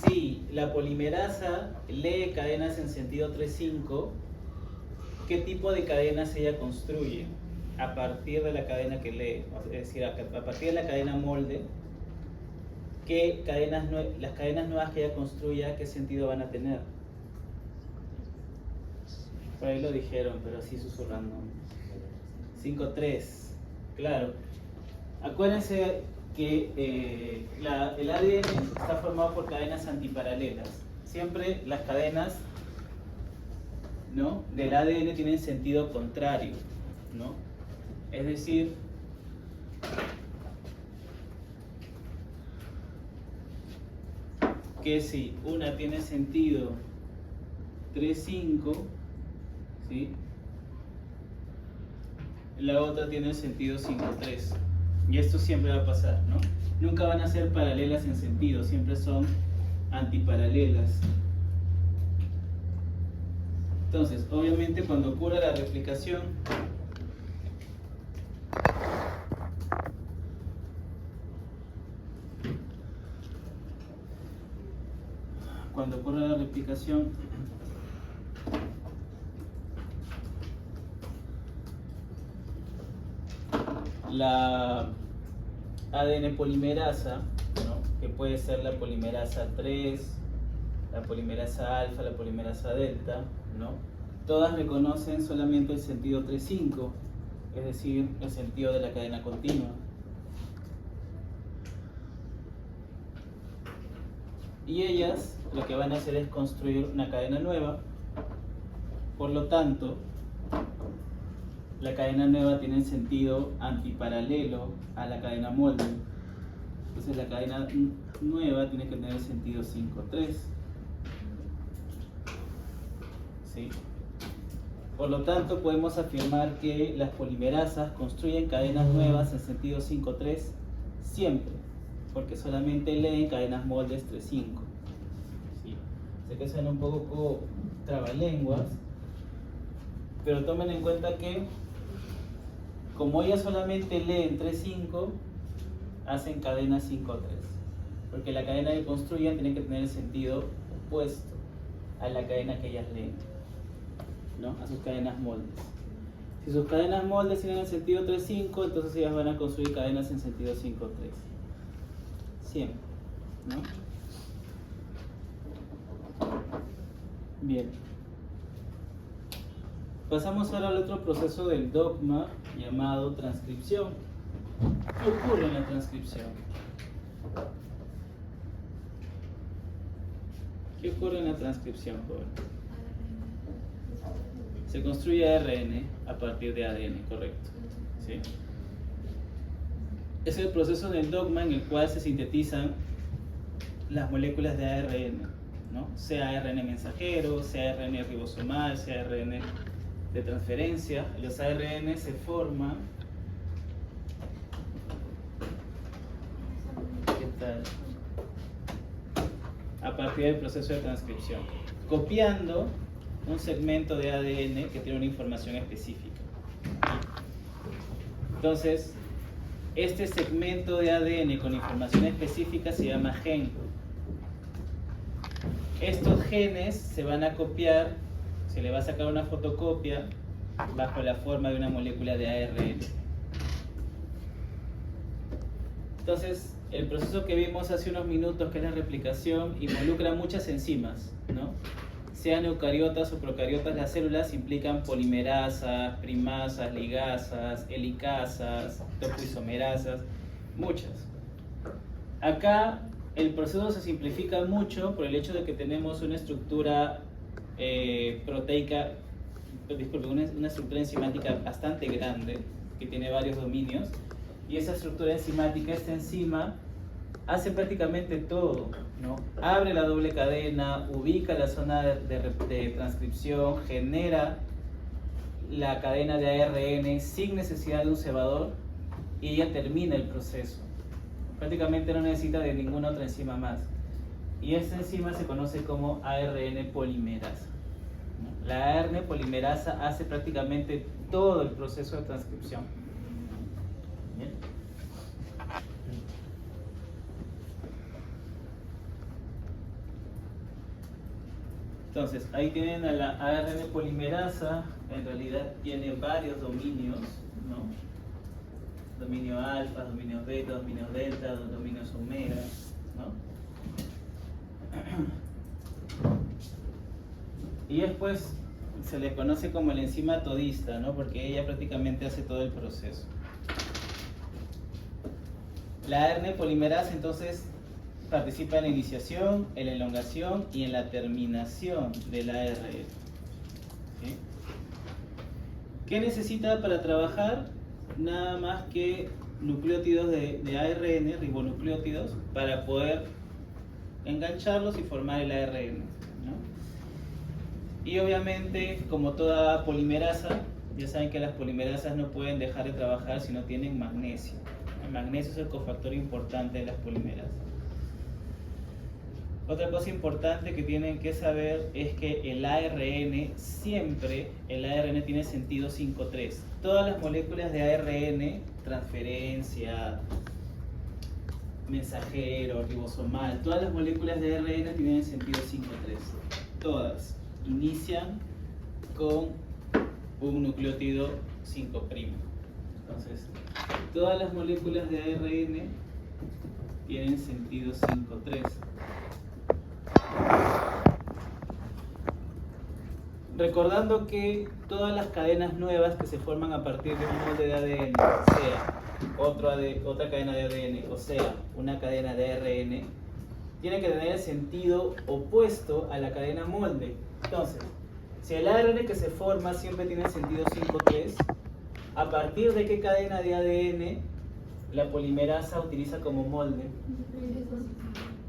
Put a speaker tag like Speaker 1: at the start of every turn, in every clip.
Speaker 1: Si la polimerasa lee cadenas en sentido 3,5, ¿qué tipo de cadenas ella construye a partir de la cadena que lee? Es decir, a partir de la cadena molde, las cadenas nuevas que ella construya, ¿qué sentido van a tener? Por ahí lo dijeron, pero así susurrando. 5,3, claro. Acuérdense que el ADN está formado por cadenas antiparalelas. Siempre las cadenas, ¿no?, del ADN tienen sentido contrario, ¿no? Es decir, que si una tiene sentido 3,5, ¿sí?, la otra tiene sentido 5,3. Y esto siempre va a pasar, ¿no? Nunca van a ser paralelas en sentido, siempre son antiparalelas. Entonces, obviamente cuando ocurre la replicación, la ADN polimerasa, ¿no?, que puede ser la polimerasa 3, la polimerasa alfa, la polimerasa delta, ¿no?, todas reconocen solamente el sentido 3,5, es decir, el sentido de la cadena continua. Y ellas lo que van a hacer es construir una cadena nueva. Por lo tanto, la cadena nueva tiene sentido antiparalelo a la cadena molde. Entonces la cadena nueva tiene que tener sentido 5,3. ¿Sí? Por lo tanto, podemos afirmar que las polimerasas construyen cadenas nuevas en sentido 5,3 siempre, porque solamente leen cadenas moldes 3,5. ¿Sí? Sé que suena un poco trabalenguas, pero tomen en cuenta que como ellas solamente leen 3,5, hacen cadena 5,3, porque la cadena que construyen tiene que tener el sentido opuesto a la cadena que ellas leen, ¿no?, a sus cadenas moldes. Si sus cadenas moldes tienen el sentido 3,5, entonces ellas van a construir cadenas en sentido 5,3 siempre, ¿no? Bien, pasamos ahora al otro proceso del dogma llamado transcripción. ¿Qué ocurre en la transcripción? ¿Qué ocurre en la transcripción, joven? Se construye ARN a partir de ADN, correcto. ¿Sí? Es el proceso del dogma en el cual se sintetizan las moléculas de ARN, ¿no? Sea ARN mensajero, sea ARN ribosomal, sea ARN de transferencia. Los ARN se forman, ¿qué tal?, a partir del proceso de transcripción, copiando un segmento de ADN que tiene una información específica. Entonces, este segmento de ADN con información específica se llama gen. Estos genes se van a copiar, se le va a sacar una fotocopia bajo la forma de una molécula de ARN. Entonces, el proceso que vimos hace unos minutos, que es la replicación, involucra muchas enzimas, ¿no? Sean eucariotas o procariotas, las células implican polimerasas, primasas, ligasas, helicasas, topoisomerasas, muchas. Acá el proceso se simplifica mucho por el hecho de que tenemos una estructura proteica, una estructura enzimática bastante grande, que tiene varios dominios, y esa estructura enzimática, esta enzima, hace prácticamente todo, ¿no? Abre la doble cadena, ubica la zona de transcripción, genera la cadena de ARN sin necesidad de un cebador y ya termina el proceso. Prácticamente no necesita de ninguna otra enzima más. Y esta enzima se conoce como ARN polimerasa, ¿no? La ARN polimerasa hace prácticamente todo el proceso de transcripción. ¿Bien? Entonces, ahí tienen a la ARN polimerasa, en realidad tiene varios dominios, ¿no? Dominio alfa, dominios beta, dominios delta, dominios omega, ¿no? Y después se le conoce como la enzima todista, ¿no? Porque ella prácticamente hace todo el proceso. La ARN polimerasa entonces participa en la iniciación, en la elongación y en la terminación de la ARN. ¿Sí? ¿Qué necesita para trabajar? Nada más que nucleótidos de ARN, ribonucleótidos, para poder engancharlos y formar el ARN, ¿no? Y obviamente, como toda polimerasa, ya saben que las polimerasas no pueden dejar de trabajar si no tienen magnesio. El magnesio es el cofactor importante de las polimerasas. Otra cosa importante que tienen que saber es que el ARN tiene sentido 5-3. Todas las moléculas de ARN, transferencia, mensajero, ribosomal, todas las moléculas de ARN tienen sentido 5-3. Todas inician con un nucleótido 5'. Entonces, todas las moléculas de ARN tienen sentido 5'3. Recordando que todas las cadenas nuevas que se forman a partir de un molde de ADN, sea otra cadena de ADN, o sea, una cadena de ARN, tiene que tener el sentido opuesto a la cadena molde. Entonces, si el ARN que se forma siempre tiene el sentido 5'3, ¿a partir de qué cadena de ADN la polimerasa utiliza como molde?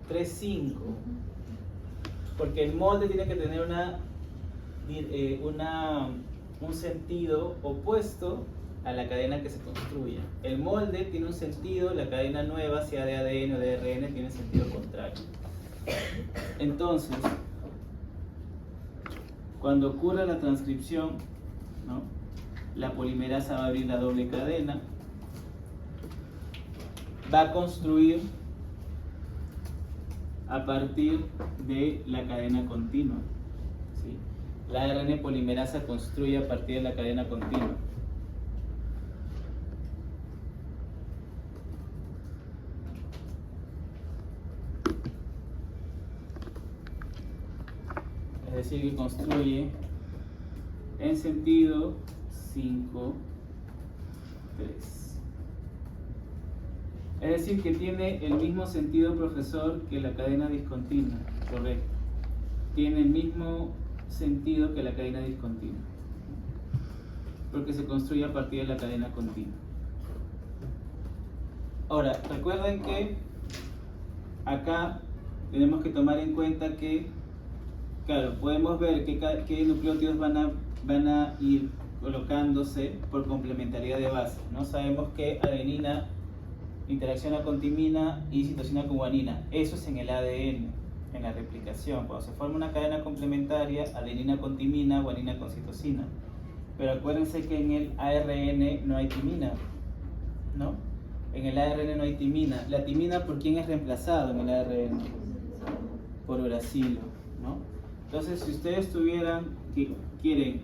Speaker 1: 3,5. Porque el molde tiene que tener un sentido opuesto a la cadena que se construya. El molde tiene un sentido, la cadena nueva, sea de ADN o de ARN, tiene sentido contrario. Entonces, cuando ocurra la transcripción, ¿no?, la polimerasa va a abrir la doble cadena, va a construir a partir de la cadena continua. ¿Sí? La ARN polimerasa construye a partir de la cadena continua. Es decir, que construye en sentido 5'3". Es decir, que tiene el mismo sentido, profesor, que la cadena discontinua. Correcto. Tiene el mismo sentido que la cadena discontinua, porque se construye a partir de la cadena continua. Ahora, recuerden que acá tenemos que tomar en cuenta que, claro, podemos ver qué nucleótidos van a ir colocándose por complementariedad de base, ¿no? Sabemos que adenina interacciona con timina y citosina con guanina. Eso es en el ADN, en la replicación. Cuando se forma una cadena complementaria, adenina con timina, guanina con citosina. Pero acuérdense que en el ARN no hay timina, ¿no? En el ARN no hay timina. La timina, ¿por quién es reemplazado en el ARN? Por uracilo, ¿no? Entonces, si ustedes quieren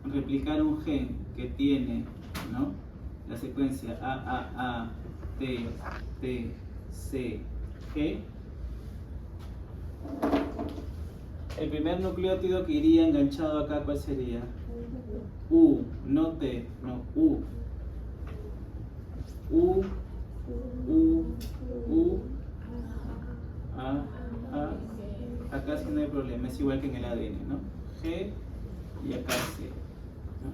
Speaker 1: replicar un gen que tiene, ¿no?, la secuencia AAA, T, T, C, G, el primer nucleótido que iría enganchado acá, ¿cuál sería? U, no T, no, U. U, A. Acá sí no hay problema, es igual que en el ADN, ¿no? G y acá C, ¿no?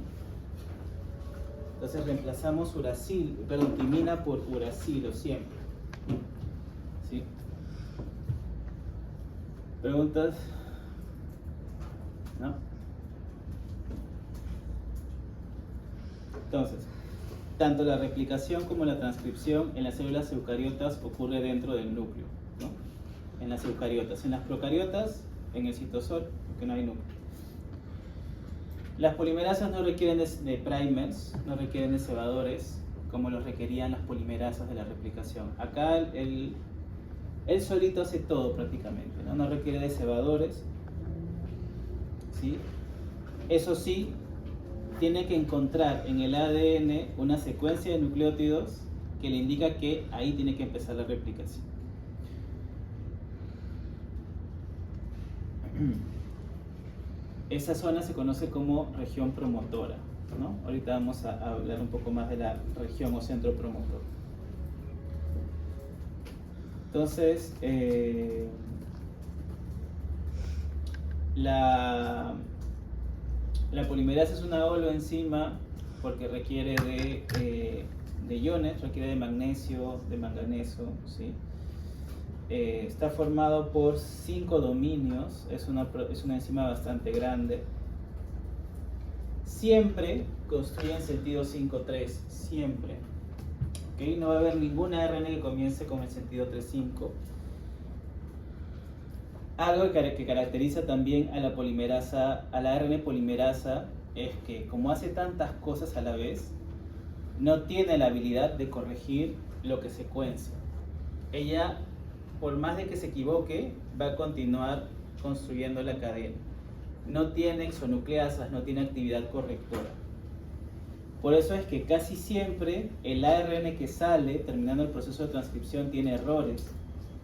Speaker 1: Entonces reemplazamos timina por uracilo siempre. ¿Sí? ¿Preguntas? ¿No? Entonces, tanto la replicación como la transcripción en las células eucariotas ocurre dentro del núcleo, ¿no? En las eucariotas. En las procariotas, en el citosol, porque no hay núcleo. Las polimerasas no requieren de primers, no requieren de cebadores, como los requerían las polimerasas de la replicación. Acá él solito hace todo prácticamente, ¿no? No requiere de cebadores. ¿sí? Eso sí, tiene que encontrar en el ADN una secuencia de nucleótidos que le indica que ahí tiene que empezar la replicación. Esa zona se conoce como región promotora, ¿no? Ahorita vamos a hablar un poco más de la región o centro promotor. Entonces, la polimerasa es una holoenzima porque requiere de iones, requiere de magnesio, de manganeso, ¿sí? Está formado por 5 dominios, es una enzima bastante grande. Siempre construye en sentido 5-3, siempre. ¿Okay? No va a haber ninguna ARN que comience con el sentido 3-5. Algo que caracteriza también a la polimerasa, a la ARN polimerasa, es que como hace tantas cosas a la vez, no tiene la habilidad de corregir lo que secuencia. Ella, por más de que se equivoque, va a continuar construyendo la cadena. No tiene exonucleasas, no tiene actividad correctora. Por eso es que casi siempre el ARN que sale, terminando el proceso de transcripción, tiene errores.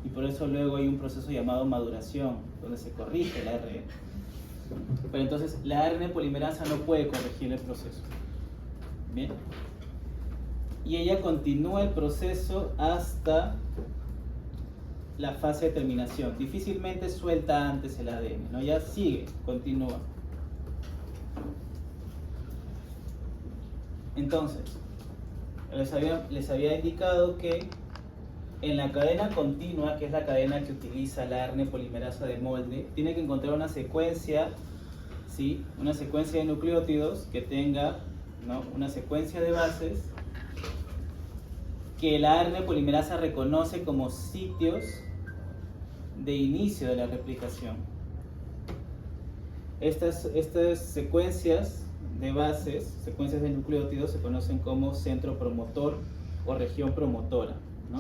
Speaker 1: Y por eso luego hay un proceso llamado maduración, donde se corrige el ARN. Pero entonces la ARN polimerasa no puede corregir el proceso. ¿Bien? Y ella continúa el proceso hasta la fase de terminación. Difícilmente suelta antes el ADN, ¿no? Ya sigue, continúa. Entonces, les había indicado que en la cadena continua, que es la cadena que utiliza la ARN polimerasa de molde, tiene que encontrar una secuencia, ¿sí? Una secuencia de nucleótidos que tenga, ¿no?, una secuencia de bases que la ARN polimerasa reconoce como sitios de inicio de la replicación. Estas secuencias de bases, secuencias de nucleótidos, se conocen como centro promotor o región promotora, ¿no?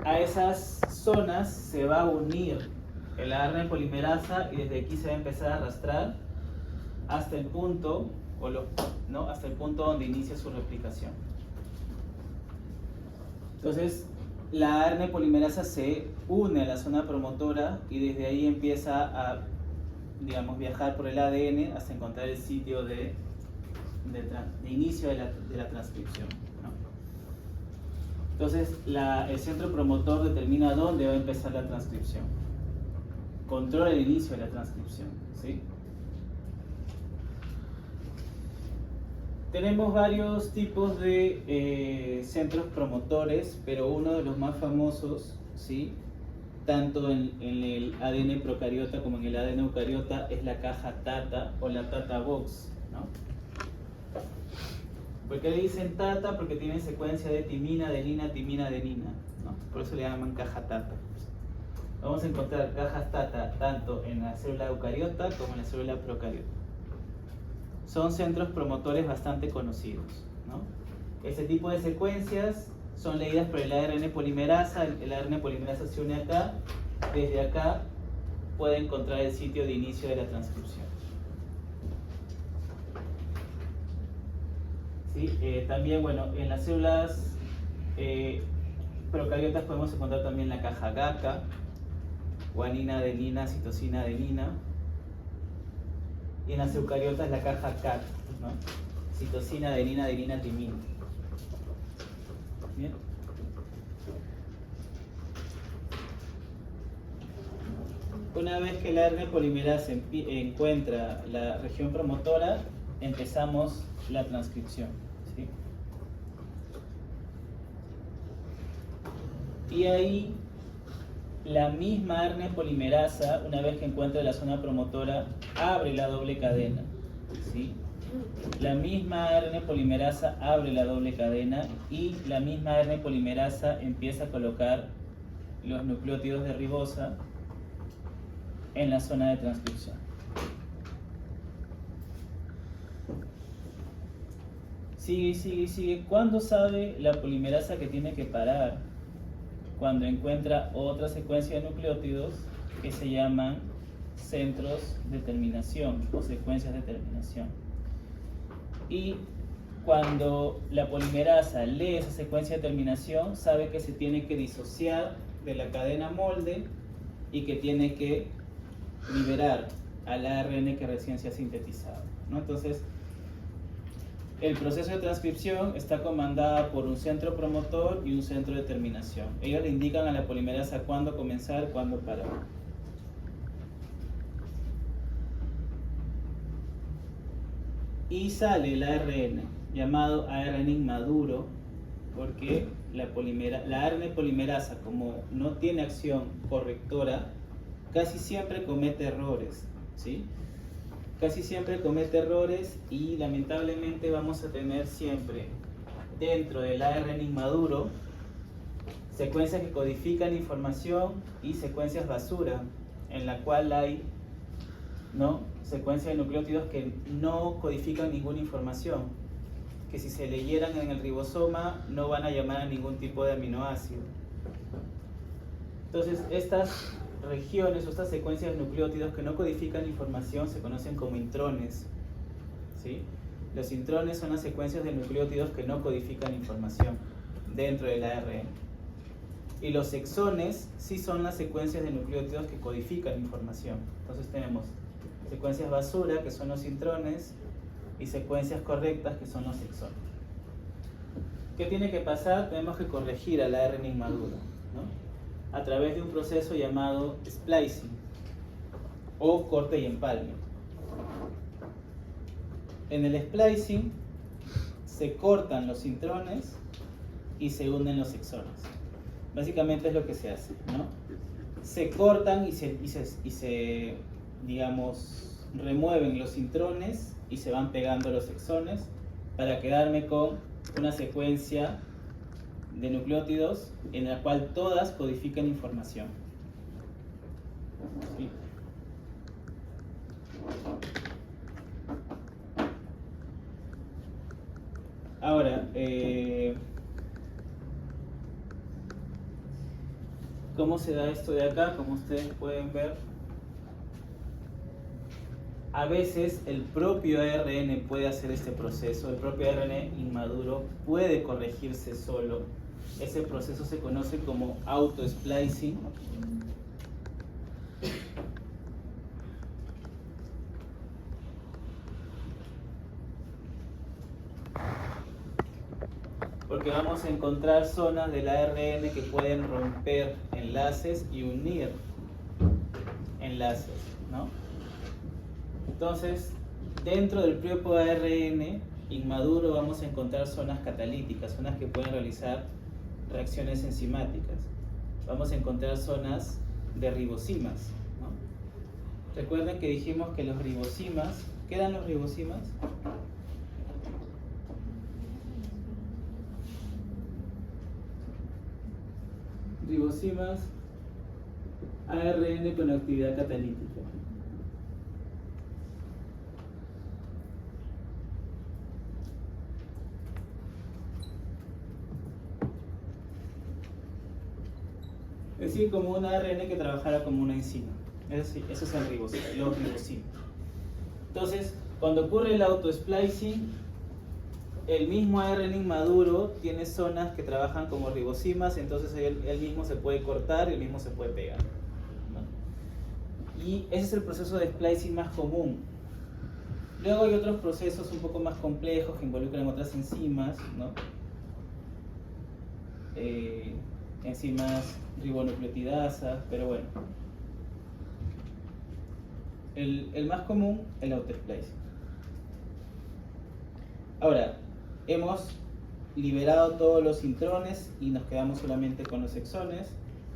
Speaker 1: A esas zonas se va a unir el ARN polimerasa y desde aquí se va a empezar a arrastrar hasta el punto, hasta el punto donde inicia su replicación. Entonces, la ARN polimerasa se une a la zona promotora y desde ahí empieza a, digamos, viajar por el ADN hasta encontrar el sitio de inicio de la transcripción, ¿no? Entonces, el centro promotor determina dónde va a empezar la transcripción. Controla el inicio de la transcripción, ¿sí? Tenemos varios tipos de centros promotores, pero uno de los más famosos, ¿sí?, tanto en el ADN procariota como en el ADN eucariota, es la caja TATA o la TATA Box, ¿no? ¿Por qué le dicen TATA? Porque tiene secuencia de timina, adenina, timina, adenina, ¿no? Por eso le llaman caja TATA. Vamos a encontrar cajas TATA tanto en la célula eucariota como en la célula procariota. Son centros promotores bastante conocidos, ¿no? Este tipo de secuencias son leídas por el ARN polimerasa. El ARN polimerasa se une acá. Desde acá puede encontrar el sitio de inicio de la transcripción. ¿Sí? También, bueno, en las células procariotas podemos encontrar también la caja GACA, guanina, adenina, citosina, adenina. Y en las eucariotas la caja CAT, ¿no? Citosina, adenina, adenina, timina. Bien. Una vez que el ARN polimerasa encuentra la región promotora, empezamos la transcripción, ¿sí? Y ahí la misma ARN polimerasa, una vez que encuentra la zona promotora, abre la doble cadena, ¿sí? La misma ARN polimerasa abre la doble cadena y la misma ARN polimerasa empieza a colocar los nucleótidos de ribosa en la zona de transcripción. Sigue, sigue, sigue. ¿Cuándo sabe la polimerasa que tiene que parar? Cuando encuentra otra secuencia de nucleótidos que se llaman centros de terminación o secuencias de terminación. Y cuando la polimerasa lee esa secuencia de terminación, sabe que se tiene que disociar de la cadena molde y que tiene que liberar al ARN que recién se ha sintetizado, ¿no? Entonces, el proceso de transcripción está comandado por un centro promotor y un centro de terminación. Ellos le indican a la polimerasa cuándo comenzar, cuándo parar. Y sale el ARN, llamado ARN inmaduro, porque la ARN polimerasa, como no tiene acción correctora, casi siempre comete errores, ¿sí? Casi siempre comete errores y lamentablemente vamos a tener siempre dentro del ARN inmaduro secuencias que codifican información y secuencias basura, en la cual hay, ¿no?, secuencias de nucleótidos que no codifican ninguna información, que si se leyeran en el ribosoma no van a llamar a ningún tipo de aminoácido. Entonces, estas regiones o estas secuencias de nucleótidos que no codifican información se conocen como intrones, ¿sí? Los intrones son las secuencias de nucleótidos que no codifican información dentro del ARN. Y los exones sí son las secuencias de nucleótidos que codifican información. Entonces tenemos secuencias basura, que son los intrones, y secuencias correctas, que son los exones. ¿Qué tiene que pasar? Tenemos que corregir al ARN inmaduro, ¿no?, a través de un proceso llamado splicing o corte y empalme. En el splicing se cortan los intrones y se unen los exones. Básicamente es lo que se hace, ¿no? Se cortan y se digamos, remueven los intrones y se van pegando los exones para quedarme con una secuencia de nucleótidos en la cual todas codifican información. ¿Sí? Ahora, ¿cómo se da esto de acá? Como ustedes pueden ver, a veces el propio ARN puede hacer este proceso, el propio ARN inmaduro puede corregirse solo. Ese proceso se conoce como auto-splicing. Porque vamos a encontrar zonas del ARN que pueden romper enlaces y unir enlaces, ¿no? Entonces, dentro del propio ARN inmaduro vamos a encontrar zonas catalíticas, zonas que pueden realizar reacciones enzimáticas. Vamos a encontrar zonas de ribosimas, ¿no? Recuerden que dijimos que los ribosimas, ¿qué dan los ribosimas? Ribosimas, ARN con actividad catalítica. Es decir, como un ARN que trabajara como una enzima. Eso es los ribosimas. Entonces, cuando ocurre el autosplicing, el mismo ARN inmaduro tiene zonas que trabajan como ribosimas, entonces él mismo se puede cortar y él mismo se puede pegar, ¿no? Y ese es el proceso de splicing más común. Luego hay otros procesos un poco más complejos que involucran otras enzimas, ¿no? Enzimas ribonucleotidasas, pero bueno. El más común, el autosplicing. Ahora, hemos liberado todos los intrones y nos quedamos solamente con los exones.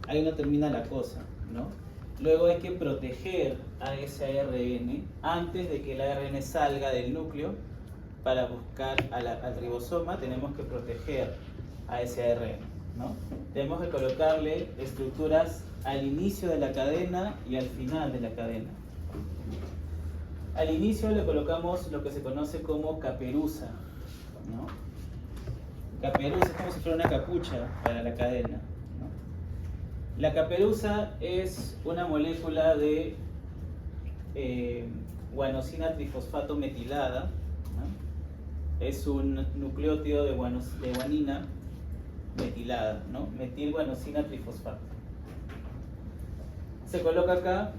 Speaker 1: Ahí no termina la cosa, ¿no? Luego hay que proteger a ese ARN antes de que el ARN salga del núcleo para buscar al ribosoma. Tenemos que proteger a ese ARN, ¿no? Tenemos que colocarle estructuras al inicio de la cadena y al final de la cadena. Al inicio le colocamos lo que se conoce como caperuza, ¿no? Caperuza es como si fuera una capucha para la cadena, ¿no? La caperuza es una molécula de guanosina trifosfato metilada, ¿no? Es un nucleótido de guanina metilada, ¿no? Metilguanosina trifosfato. Se coloca acá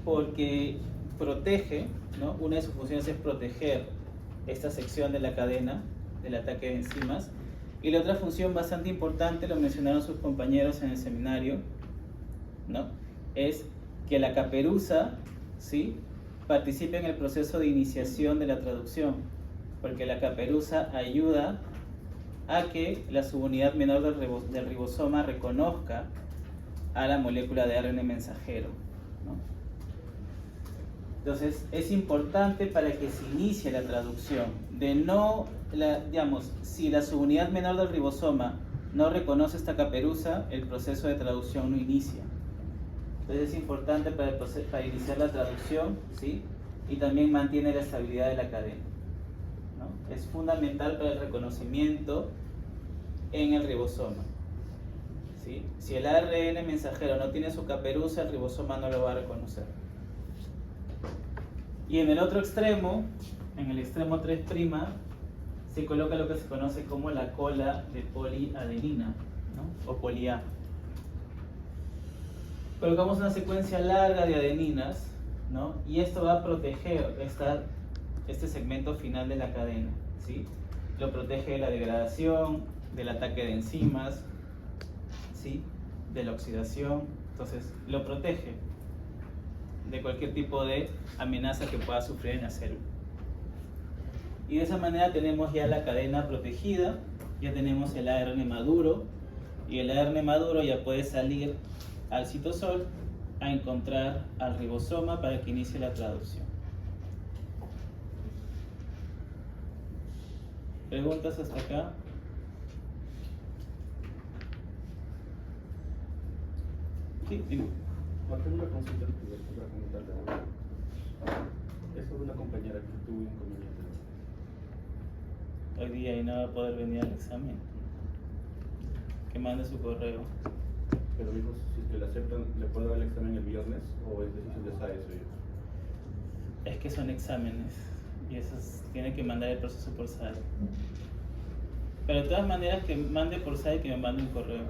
Speaker 1: porque protege, ¿no? Una de sus funciones es proteger esta sección de la cadena del ataque de enzimas. Y la otra función bastante importante, lo mencionaron sus compañeros en el seminario, ¿no? Es que la caperuza, ¿sí?, participe en el proceso de iniciación de la traducción, porque la caperuza ayuda a que la subunidad menor del ribosoma reconozca a la molécula de ARN mensajero, ¿no? Entonces es importante para que se inicie la traducción. Digamos, si la subunidad menor del ribosoma no reconoce esta caperuza, el proceso de traducción no inicia. Entonces es importante para iniciar la traducción, ¿sí? Y también mantiene la estabilidad de la cadena, ¿no? Es fundamental para el reconocimiento en el ribosoma, ¿sí? Si el ARN mensajero no tiene su caperuza, el ribosoma no lo va a reconocer. Y en el otro extremo, en el extremo 3', se coloca lo que se conoce como la cola de poliadenina, ¿no? O poli-A. Colocamos una secuencia larga de adeninas, ¿no? Y esto va a proteger este segmento final de la cadena, ¿sí? Lo protege de la degradación, del ataque de enzimas, ¿sí?, de la oxidación. Entonces lo protege de cualquier tipo de amenaza que pueda sufrir en la célula. Y de esa manera tenemos ya la cadena protegida, ya tenemos el ARN maduro, y el ARN maduro ya puede salir al citosol a encontrar al ribosoma para que inicie la traducción. ¿Preguntas hasta acá? Sí, dime.
Speaker 2: Tengo una consulta que voy a comentarle. Es sobre una compañera que tuvo inconveniente.
Speaker 1: Hoy día y no va a poder venir al examen. Que mande su correo.
Speaker 2: Pero dijo, si es que le aceptan, ¿le puedo dar el examen el viernes o es decisión de SAE suyo?
Speaker 1: Es que son exámenes y eso tiene que mandar el proceso por SAE. Pero de todas maneras que mande por SAE y que me mande un correo.